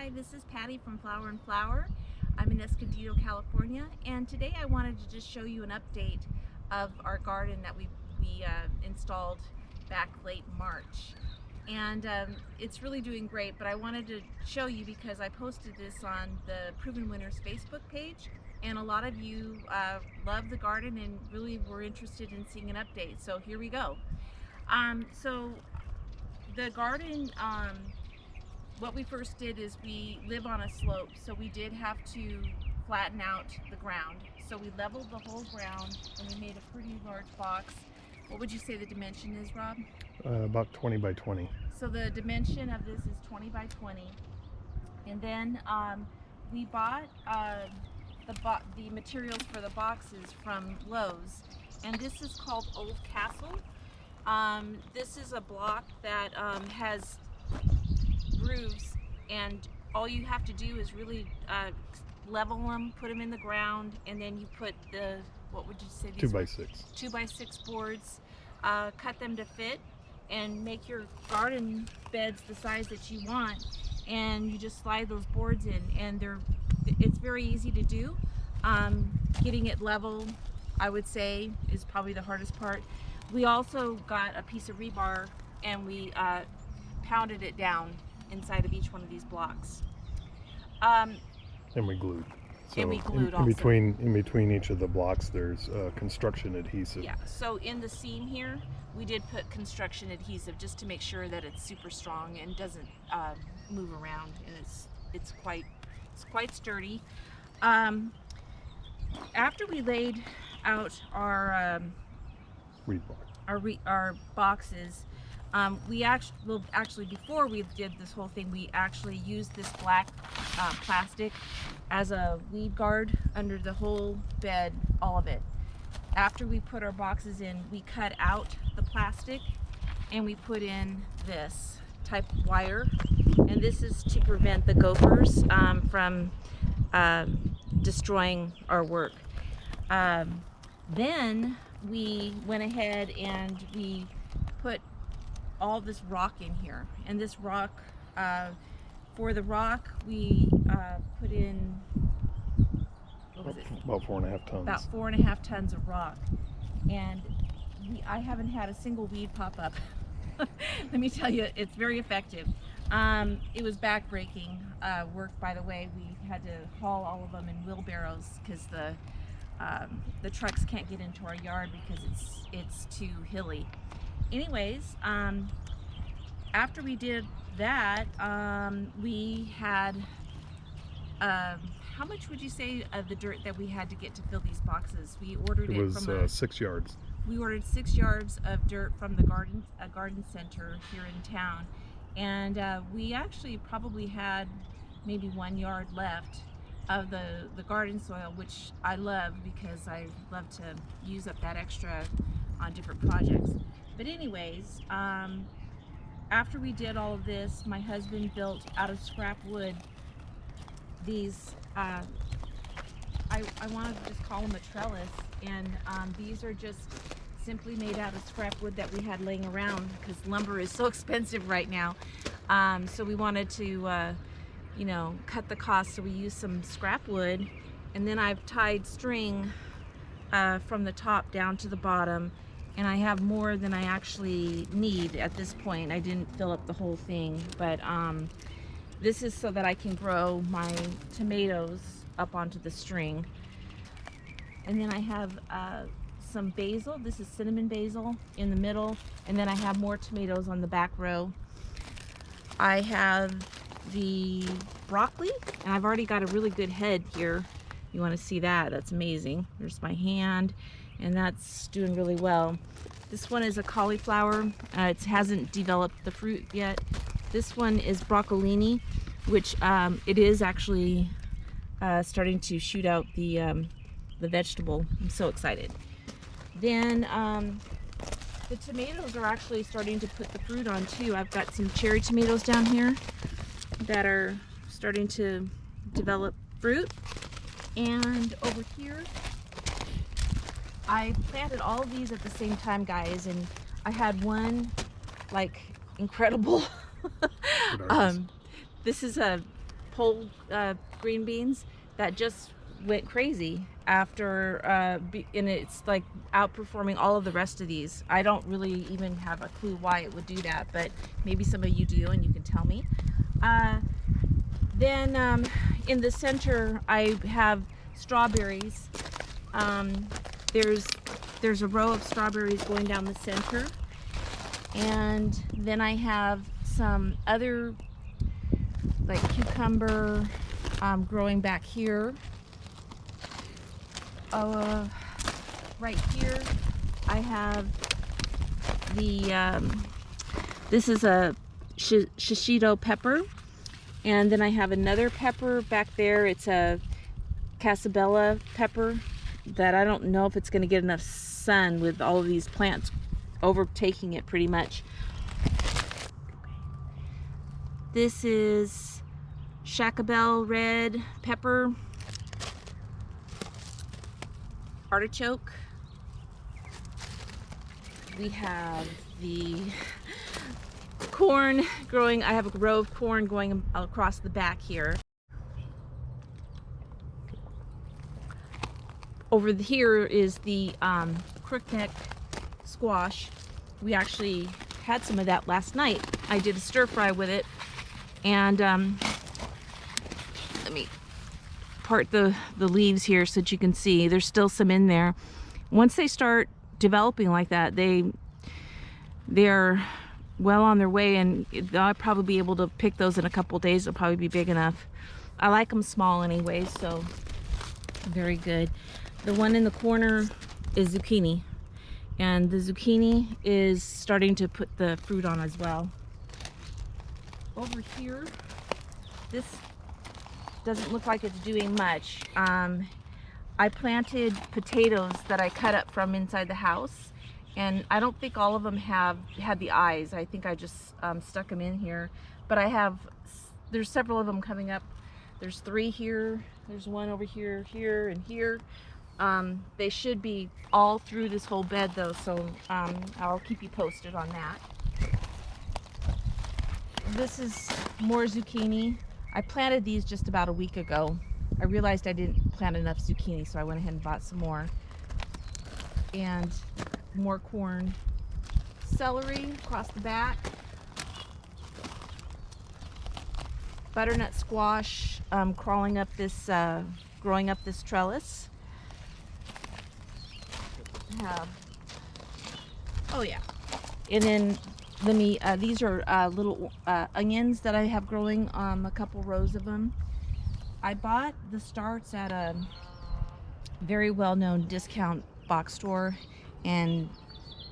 Hi, this is Patty from Flower and Flower. I'm in Escondido, California, and today I wanted to just show you an update of our garden that we installed back late March. And it's really doing great, but I wanted to show you because I posted this on the Proven Winners Facebook page, and a lot of you love the garden and really were interested in seeing an update. So here we go. So the garden, what we first did is we live on a slope, so we did have to flatten out the ground. So we leveled the whole ground and we made a pretty large box. What would you say the dimension is, Rob? About 20 by 20. So the dimension of this is 20 by 20. And then we bought the materials for the boxes from Lowe's. And this is called Old Castle. This is a block that has grooves, and all you have to do is really level them, put them in the ground, and then you put the, what would you say these 2x6. 2x6 boards, cut them to fit, and make your garden beds the size that you want, and you just slide those boards in, and it's very easy to do. Getting it level, I would say, is probably the hardest part. We also got a piece of rebar and we pounded it down inside of each one of these blocks. And we glued. So and we glued in also. between each of the blocks, there's construction adhesive. Yeah. So in the seam here, we did put construction adhesive just to make sure that it's super strong and doesn't move around, and it's quite sturdy. After we laid out our our boxes, before we did this whole thing, we actually used this black plastic as a weed guard under the whole bed, all of it. After we put our boxes in, we cut out the plastic and we put in this type of wire, and this is to prevent the gophers from destroying our work. Then we went ahead and we put all this rock in here, and this rock, for the rock we put in, what was it? About 4.5 tons. About 4.5 tons of rock, and I haven't had a single weed pop up. Let me tell you, it's very effective. It was back-breaking work, by the way. We had to haul all of them in wheelbarrows because the trucks can't get into our yard because it's too hilly. Anyways, after we did that, we had, how much would you say of the dirt that we had to get to fill these boxes? We ordered it was 6 yards. We ordered 6 yards of dirt from the garden center here in town, and we actually probably had maybe 1 yard left of the garden soil, which I love because I love to use up that extra on different projects. But anyways, after we did all of this, my husband built out of scrap wood these, I wanted to just call them a trellis, and these are just simply made out of scrap wood that we had laying around because lumber is so expensive right now. So we wanted to cut the cost, so we used some scrap wood, and then I've tied string from the top down to the bottom, and I have more than I actually need at this point. I didn't fill up the whole thing, but this is so that I can grow my tomatoes up onto the string. And then I have some basil. This is cinnamon basil in the middle, and then I have more tomatoes on the back row. I have the broccoli, and I've already got a really good head here. You want to see that? That's amazing. There's my hand, and that's doing really well. This one is a cauliflower. It hasn't developed the fruit yet. This one is broccolini, which it is actually starting to shoot out the vegetable. I'm so excited. Then the tomatoes are actually starting to put the fruit on too. I've got some cherry tomatoes down here that are starting to develop fruit. And over here, I planted all of these at the same time, guys, and I had one like incredible this is a pole green beans that just went crazy after and it's like outperforming all of the rest of these. I don't really even have a clue why it would do that, but maybe some of you do and you can tell me. Then in the center I have strawberries. There's a row of strawberries going down the center, and then I have some other like cucumber growing back here. Right here I have the this is a shishito pepper, and then I have another pepper back there. It's a casabella pepper that I don't know if it's going to get enough sun with all of these plants overtaking it pretty much. This is shakabel red pepper, artichoke. We have the corn growing. I have a row of corn going across the back here. Over here is the crookneck squash. We actually had some of that last night. I did a stir fry with it, and let me part the leaves here so that you can see there's still some in there. Once they start developing like that, they're well on their way, and I'll probably be able to pick those in a couple days. They'll probably be big enough. I like them small anyway, so very good. The one in the corner is zucchini, and the zucchini is starting to put the fruit on as well. Over here, this doesn't look like it's doing much. I planted potatoes that I cut up from inside the house, and I don't think all of them have had the eyes. I think I just stuck them in here, but there's several of them coming up. There's 3 here, there's one over here, here, and here. They should be all through this whole bed though, so I'll keep you posted on that. This is more zucchini. I planted these just about a week ago. I realized I didn't plant enough zucchini, so I went ahead and bought some more. And more corn. Celery across the back. Butternut squash growing up this trellis. Oh yeah, and then these are little onions that I have growing, a couple rows of them. I bought the starts at a very well-known discount box store, and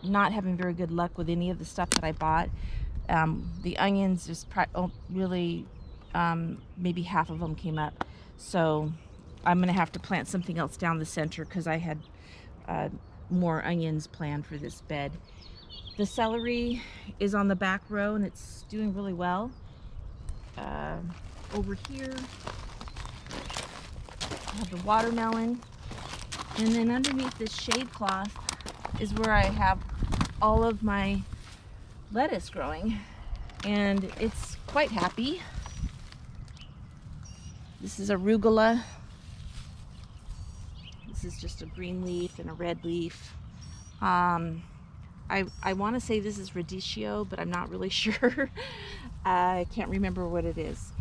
not having very good luck with any of the stuff that I bought. The onions just really maybe half of them came up, so I'm gonna have to plant something else down the center because I had more onions planned for this bed. The celery is on the back row and it's doing really well. Over here I have the watermelon, and then underneath this shade cloth is where I have all of my lettuce growing, and it's quite happy. This is arugula. This is just a green leaf and a red leaf. I want to say this is radicchio, but I'm not really sure. I can't remember what it is.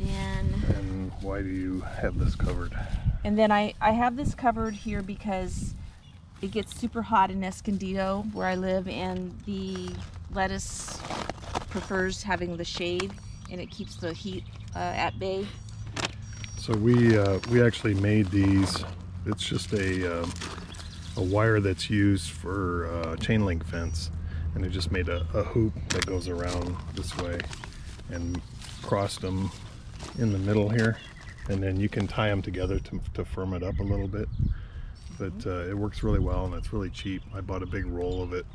And why do you have this covered? And then I have this covered here because it gets super hot in Escondido where I live, and the lettuce prefers having the shade, and it keeps the heat at bay. So we actually made these. It's just a wire that's used for chain link fence, and I just made a hoop that goes around this way and crossed them in the middle here, and then you can tie them together to firm it up a little bit. But it works really well, and it's really cheap. I bought a big roll of it,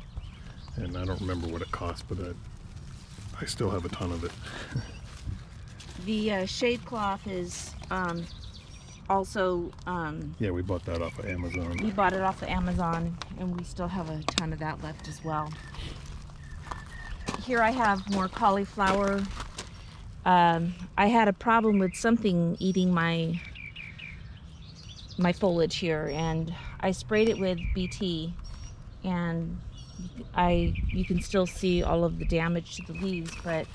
and I don't remember what it cost, but I still have a ton of it. The shade cloth is also yeah, we bought that off of Amazon. We bought it off of Amazon, and we still have a ton of that left as well. Here I have more cauliflower I had a problem with something eating my foliage here, and I sprayed it with BT, and you can still see all of the damage to the leaves, but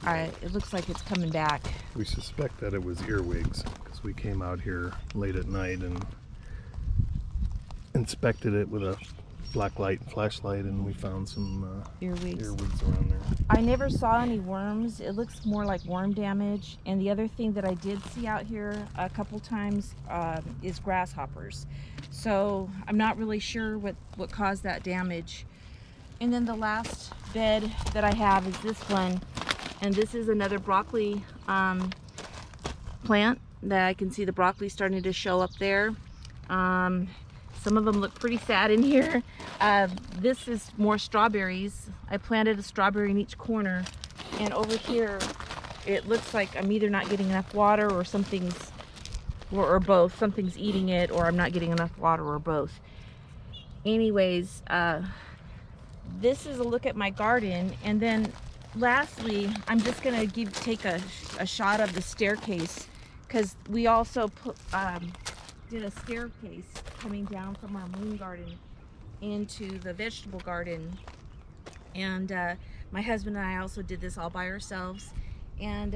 it looks like it's coming back. We suspect that it was earwigs because we came out here late at night and inspected it with a black light flashlight, and we found some Earwigs around there. I never saw any worms. It looks more like worm damage. And the other thing that I did see out here a couple times is grasshoppers. So I'm not really sure what caused that damage. And then the last bed that I have is this one. And this is another broccoli plant that I can see the broccoli starting to show up there. Some of them look pretty sad in here. This is more strawberries. I planted a strawberry in each corner, and over here it looks like I'm either not getting enough water or something's, or both. Something's eating it, or I'm not getting enough water, or both. Anyways, this is a look at my garden, and then lastly, I'm just gonna take a shot of the staircase, because we also did a staircase coming down from our moon garden into the vegetable garden. And my husband and I also did this all by ourselves. And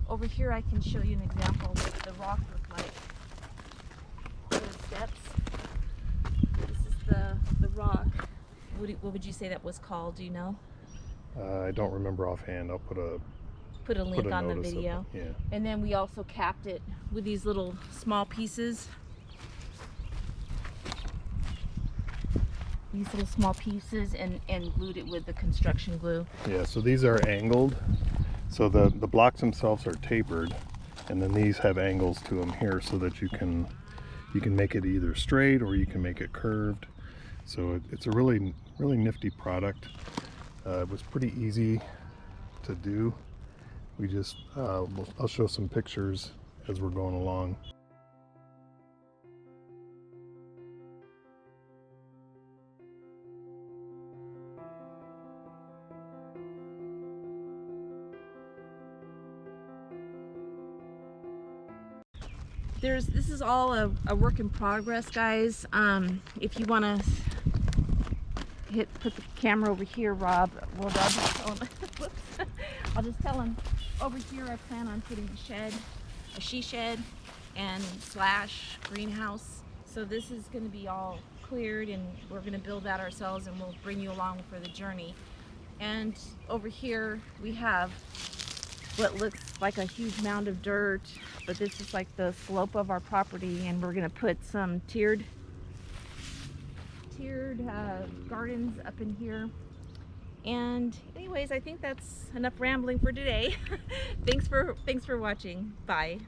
over here I can show you an example of what the rock looked like. The steps. This is the rock. What would you say that was called? Do you know? I don't remember offhand. I'll put a link on the video. Yeah. And then we also capped it with these little small pieces. These little small pieces, and glued it with the construction glue. Yeah, so these are angled. So the blocks themselves are tapered, and then these have angles to them here so that you can make it either straight or you can make it curved. So it's a really nifty product. It was pretty easy to do. We just I'll show some pictures as we're going along. This is all a work in progress, guys. If you want to put the camera over here, Rob. Well, Rob, I'll just tell him. Over here, I plan on putting a she shed, and / greenhouse. So this is going to be all cleared, and we're going to build that ourselves, and we'll bring you along for the journey. And over here, we have what looks like a huge mound of dirt, but this is like the slope of our property, and we're gonna put some tiered gardens up in here. And anyways, I think that's enough rambling for today. Thanks for watching. Bye.